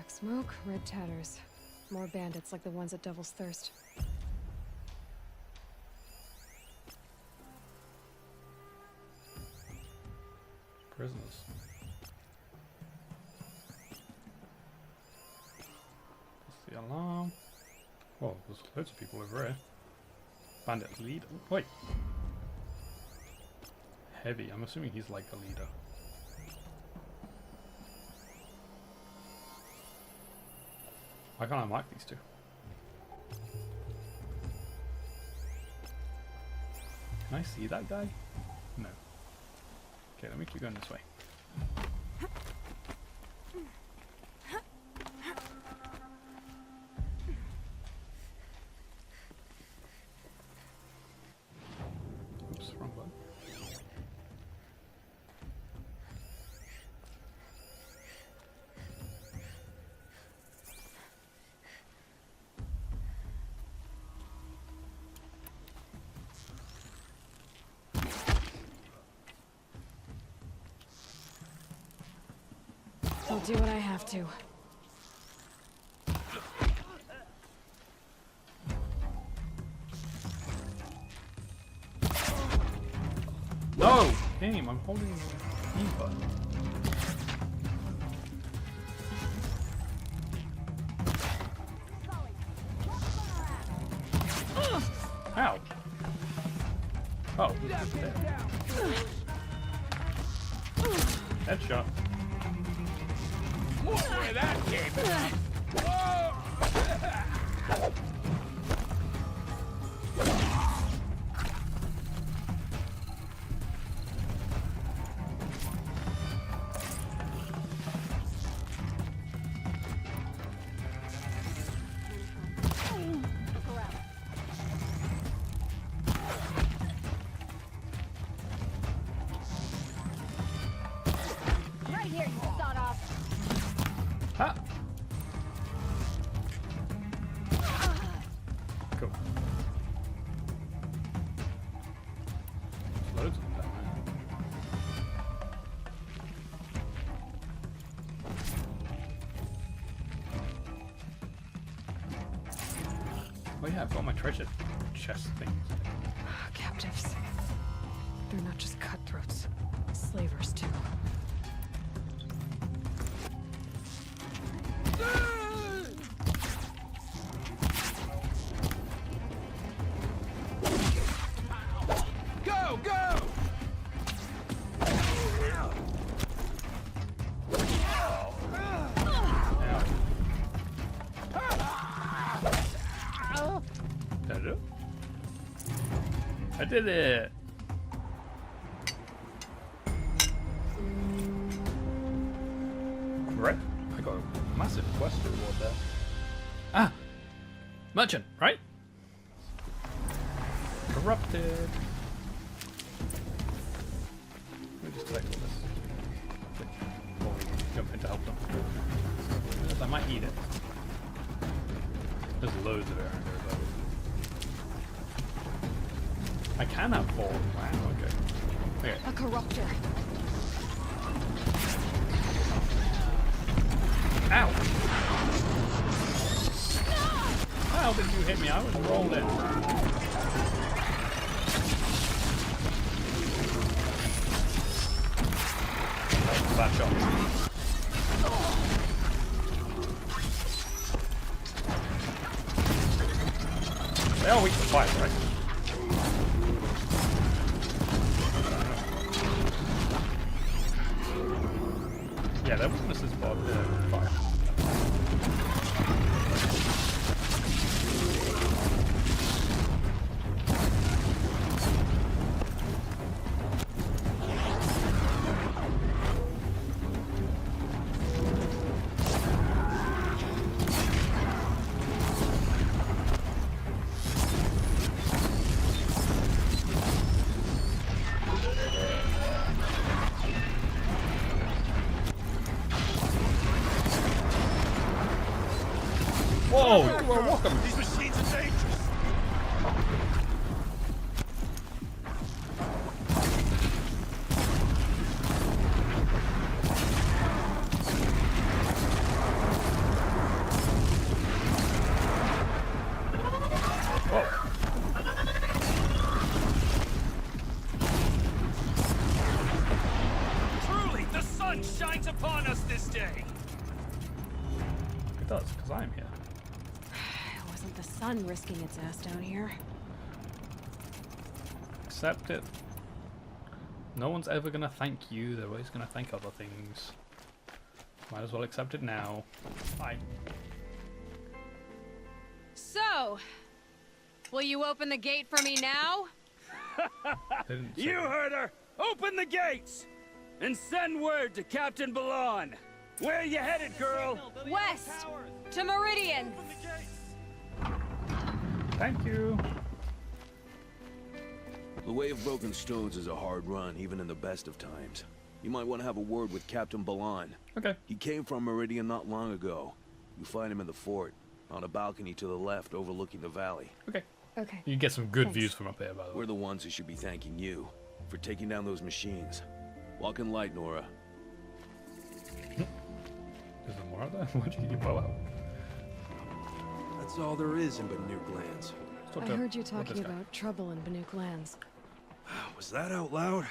Black smoke, red tatters. More bandits like the ones at Devil's Thirst. Prisoners. That's the alarm. Whoa, there's loads of people over here. Bandit leader. Wait. Heavy. I'm assuming he's like the leader. Why can't I mark these two? Can I see that guy? No. Okay, let me keep going this way. Oops, wrong button. I'll do what I have to. No! Damn, I'm holding the E button. Ow! Oh, this is dead. Headshot. Look where that came from! Whoa! Right here, you sawed off. Ha! Cool. There's loads of them down there. Oh yeah, I've got my treasure chest things. Captives. They're not just cutthroats. Slavers, too. Go, go! Did I do it? I did it! Right. I got a massive quest reward there. Ah! Merchant, right? Corrupted. Let me just collect all this. Before we jump in to help them. Yes, I might eat it. There's loads of it around here though. I can have 4. Wow, okay. Okay. A corruptor. Ow! How did you hit me? I was rolling. Bad shot. They are weak to fire, right? Yeah, their weakness is fire. Whoa, you are welcome. These machines are dangerous! upon us this day. It does, because I am here. It wasn't the sun risking its ass down here. Accept it. No one's ever gonna thank you, they're always gonna thank other things. Might as well accept it now. Fine. So, will you open the gate for me now? They didn't say You that. heard her. Open the gates and send word to Captain Balon. Where are you headed, girl? West! To Meridian! Thank you. The Way of Broken Stones is a hard run, even in the best of times. You might want to have a word with Captain Balon. Okay. He came from Meridian not long ago. You find him in the fort, on a balcony to the left overlooking the valley. Okay. Okay. You get some good Thanks. views from up here, by the way. We're the ones who should be thanking you for taking down those machines. Walk in light, Nora. Is there more out there? Why'd you get your bow out? That's all there is in Banuk lands. Let's talk I to- heard you what talking this guy- about trouble in Banuk lands. Was that out loud?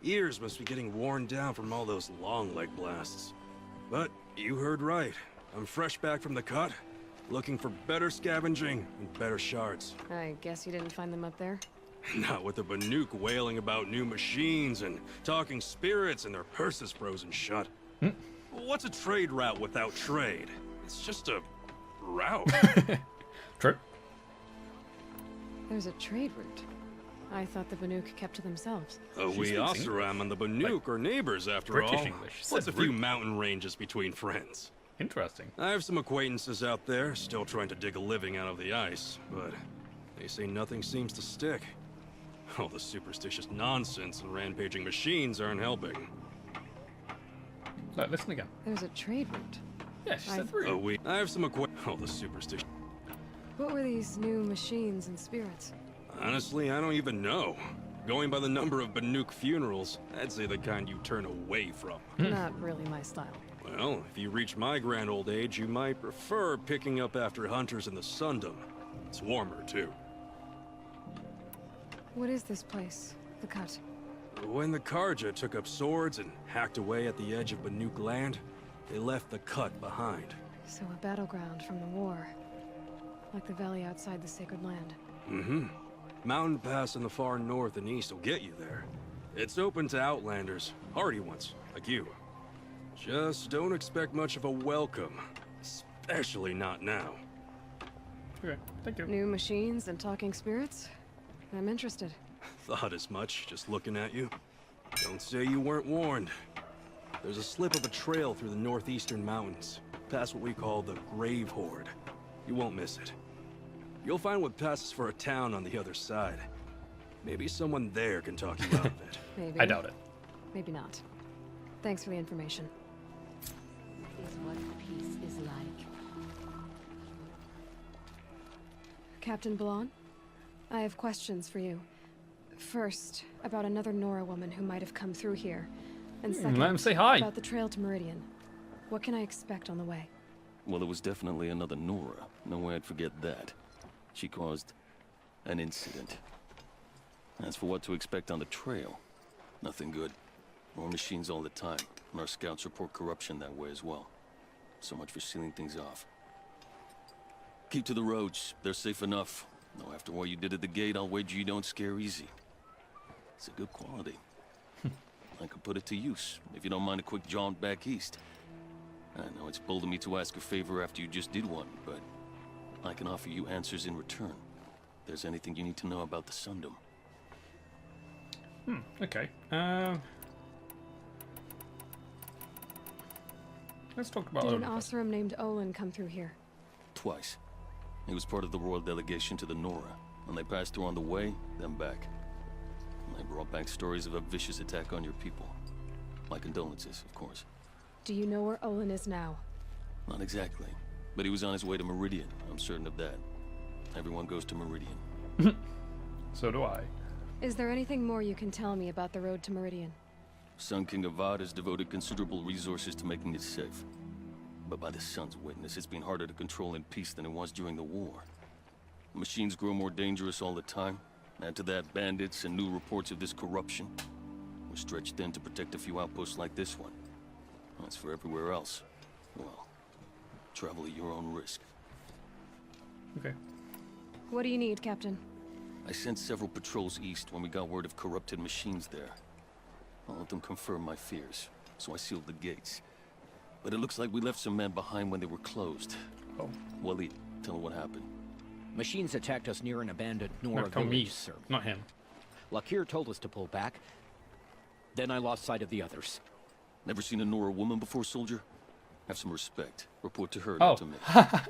Ears must be getting worn down from all those long leg blasts. But you heard right. I'm fresh back from the cut, looking for better scavenging and better shards. I guess you didn't find them up there? Not with the Banuk wailing about new machines and talking spirits and their purses frozen shut. What's a trade route without trade? It's just a route. True. There's a trade route. I thought the Banuk kept to themselves. We speaks Oseram and the Banuk are neighbors after British all. English. What's a Said few route. mountain ranges between friends? Interesting. I have some acquaintances out there still trying to dig a living out of the ice, but they say nothing seems to stick. All the superstitious nonsense and rampaging machines aren't helping. Look, listen again. There's a trade route. Yeah, she I- said through. I have some all the superstition. What were these new machines and spirits? Honestly, I don't even know. Going by the number of Banuk funerals, I'd say the kind you turn away from. Not really my style. Well, if you reach my grand old age, you might prefer picking up after hunters in the Sundom. It's warmer, too. What is this place? The Cut? When the Karja took up swords and hacked away at the edge of Banuk land, they left the Cut behind. So a battleground from the war. Like the valley outside the Sacred Land. Mm-hmm. Mountain Pass in the far north and east will get you there. It's open to outlanders, hardy ones, like you. Just don't expect much of a welcome. Especially not now. Okay, thank you. New machines and talking spirits? I'm interested. Thought as much, just looking at you. Don't say you weren't warned. There's a slip of a trail through the northeastern mountains, past what we call the Grave Horde. You won't miss it. You'll find what passes for a town on the other side. Maybe someone there can talk you out of it. Maybe. I doubt it. Maybe not. Thanks for the information. Is what peace is like. Captain Balon, I have questions for you. First, about another Nora woman who might have come through here. And second, let him say hi. about the trail to Meridian. What can I expect on the way? Well, it was definitely another Nora. No way I'd forget that. She caused an incident. As for what to expect on the trail, nothing good. More machines all the time, and our scouts report corruption that way as well. So much for sealing things off. Keep to the roads. They're safe enough. Though after what you did at the gate, I'll wager you don't scare easy. It's a good quality. I could put it to use, if you don't mind a quick jaunt back east. I know it's bold of me to ask a favor after you just did one, but I can offer you answers in return. If there's anything you need to know about the Sundom. Okay. Let's talk about Did an Odin. Oseram named Olin come through here? Twice. He was part of the royal delegation to the Nora, and they passed through on the way, then back. And they brought back stories of a vicious attack on your people. My condolences, of course. Do you know where Olin is now? Not exactly, but he was on his way to Meridian, I'm certain of that. Everyone goes to Meridian. So do I. Is there anything more you can tell me about the road to Meridian? Sun King Avad has devoted considerable resources to making it safe. But by the Sun's witness, it's been harder to control in peace than it was during the war. Machines grow more dangerous all the time. Add to that bandits and new reports of this corruption. We're stretched thin to protect a few outposts like this one. As for everywhere else, well, travel at your own risk. Okay. What do you need, Captain? I sent several patrols east when we got word of corrupted machines there. All of them confirmed my fears, so I sealed the gates. But it looks like we left some men behind when they were closed. Oh. Waleed, tell her what happened. Machines attacked us near an abandoned Nora No, tell me, village, sir. not him. Lakir told us to pull back. Then I lost sight of the others. Never seen a Nora woman before, soldier? Have some respect. Report to her, Oh, not to me.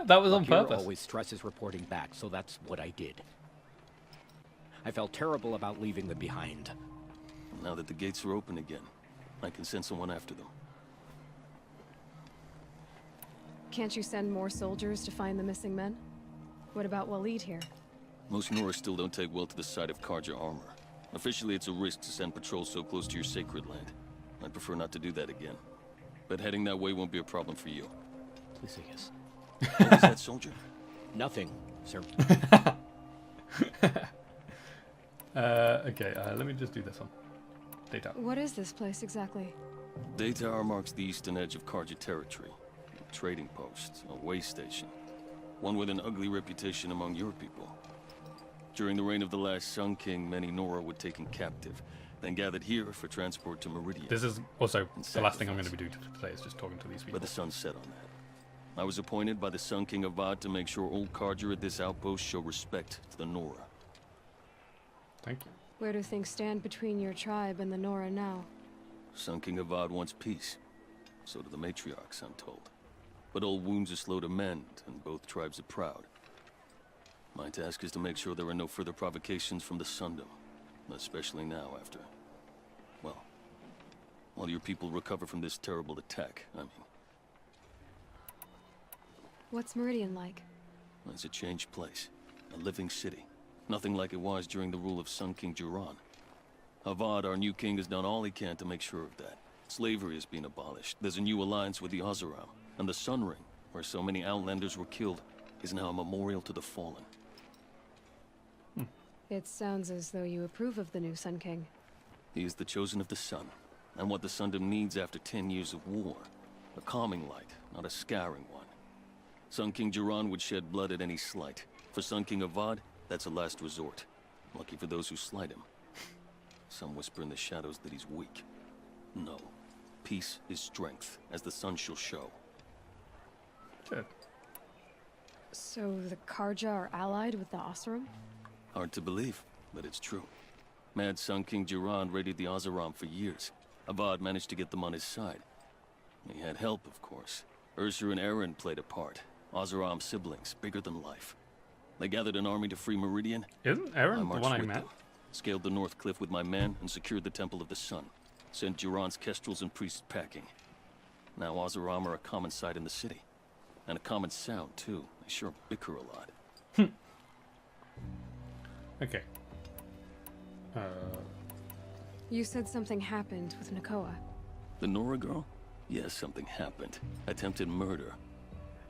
that was on Lakir purpose. always stresses reporting back, so that's what I did. I felt terrible about leaving them behind. Now that the gates are open again, I can send someone after them. Can't you send more soldiers to find the missing men? What about Waleed here? Most Nora still don't take well to the sight of Karja armor. Officially, it's a risk to send patrols so close to your sacred land. I'd prefer not to do that again. But heading that way won't be a problem for you. Lysias. What was that, soldier? Nothing, sir. Okay, let me just do this one. Data. What is this place exactly? Daytower marks the eastern edge of Karja territory. A trading post, a way station. One with an ugly reputation among your people. During the reign of the last Sun King, many Nora were taken captive, then gathered here for transport to Meridian. This is also the last thing I'm going to be doing today, is just talking to these people. But the sun set on that. I was appointed by the Sun King Avad to make sure old Karja at this outpost show respect to the Nora. Thank you. Where do things stand between your tribe and the Nora now? Sun King Avad wants peace. So do the matriarchs, I'm told. But old wounds are slow to mend, and both tribes are proud. My task is to make sure there are no further provocations from the Sundom. Especially now after... well, while your people recover from this terrible attack, I mean. What's Meridian like? It's a changed place. A living city. Nothing like it was during the rule of Sun King Jiran. Avad, our new king, has done all he can to make sure of that. Slavery is being abolished. There's a new alliance with the Oseram. And the Sun Ring, where so many Outlanders were killed, is now a memorial to the fallen. It sounds as though you approve of the new Sun King. He is the chosen of the sun, and what the Sundom needs after 10 years of war. A calming light, not a scouring one. Sun King Jiran would shed blood at any slight. For Sun King Avad, that's a last resort. Lucky for those who slight him. Some whisper in the shadows that he's weak. No. Peace is strength, as the sun shall show. Good. So the Karja are allied with the Oseram? Hard to believe, but it's true. Mad Sun King Jiran raided the Oseram for years. Avad managed to get them on his side. He had help, of course. Ursur and Eren played a part. Oseram siblings, bigger than life. They gathered an army to free Meridian. Isn't Eren the marched one I with met? them, scaled the North Cliff with my men, and secured the Temple of the Sun. Sent Jiran's kestrels and priests packing. Now Oseram are a common sight in the city. And a common sound, too. They sure bicker a lot. Okay. You said something happened with Nakoa. The Nora girl? Yes, something happened. Attempted murder.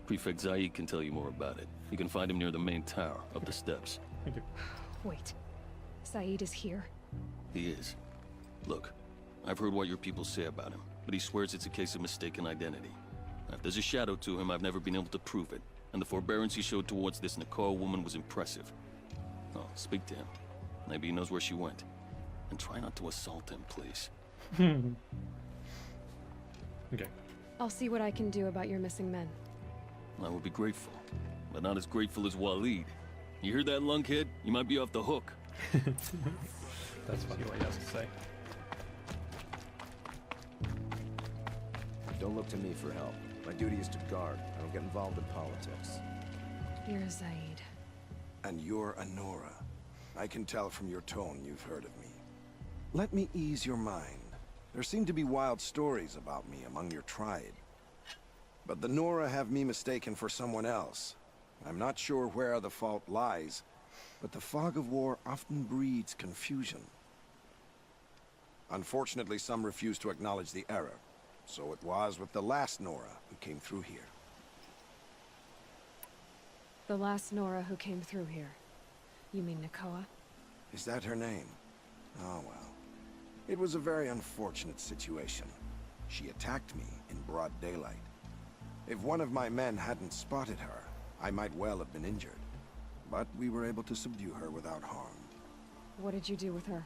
Prefect Zaid can tell you more about it. You can find him near the main tower, up the steps. Thank you. Wait. Saeed is here. He is. Look, I've heard what your people say about him, but he swears it's a case of mistaken identity. Now, if there's a shadow to him, I've never been able to prove it, and the forbearance he showed towards this Nakoa woman was impressive. Oh, speak to him. Maybe he knows where she went. And try not to assault him, please. Okay. I'll see what I can do about your missing men. I will be grateful, but not as grateful as Waleed. You hear that, lunkhead? You might be off the hook. That's funny what he has to say. Don't look to me for help. My duty is to guard. I don't get involved in politics. You're Zaid. And you're a Nora. I can tell from your tone you've heard of me. Let me ease your mind. There seem to be wild stories about me among your tribe. But the Nora have me mistaken for someone else. I'm not sure where the fault lies, but the fog of war often breeds confusion. Unfortunately, some refuse to acknowledge the error. So it was with the last Nora who came through here. The last Nora who came through here. You mean Nakoa? Is that her name? Oh well. It was a very unfortunate situation. she attacked me in broad daylight. If one of my men hadn't spotted her, I might well have been injured. But we were able to subdue her without harm. What did you do with her?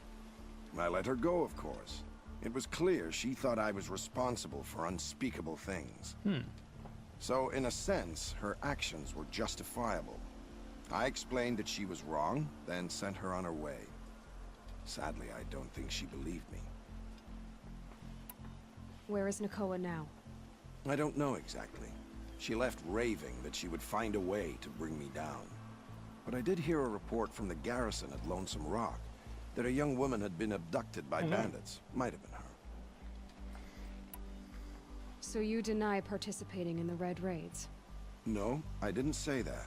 I let her go, of course. It was clear she thought I was responsible for unspeakable things. So, in a sense, her actions were justifiable. I explained that she was wrong, then sent her on her way. Sadly, I don't think she believed me. Where is Nakoa now? I don't know exactly. She left raving that she would find a way to bring me down. But I did hear a report from the garrison at Lonesome Rock that a young woman had been abducted by bandits. Might have been her. So you deny participating in the Red Raids? No, I didn't say that.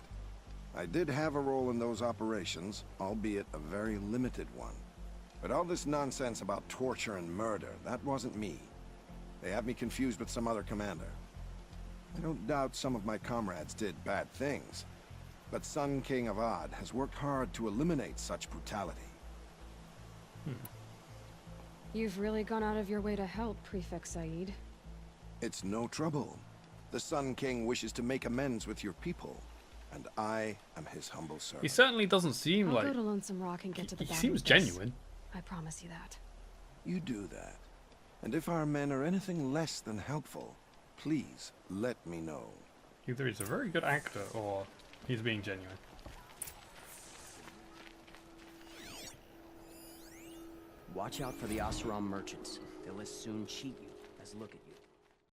I did have a role in those operations, albeit a very limited one. But all this nonsense about torture and murder, that wasn't me. They have me confused with some other commander. I don't doubt some of my comrades did bad things, but Sun King Avad has worked hard to eliminate such brutality. You've really gone out of your way to help, Prefect Said. It's no trouble. The Sun King wishes to make amends with your people, and I am his humble servant. He certainly doesn't seem I'll like... go to Lonesome Rock and get to the He bottom seems of this. genuine. I promise you that. You do that. And if our men are anything less than helpful, please let me know. Either he's a very good actor or he's being genuine. Watch out for the Oseram merchants. They'll as soon cheat you as look at you.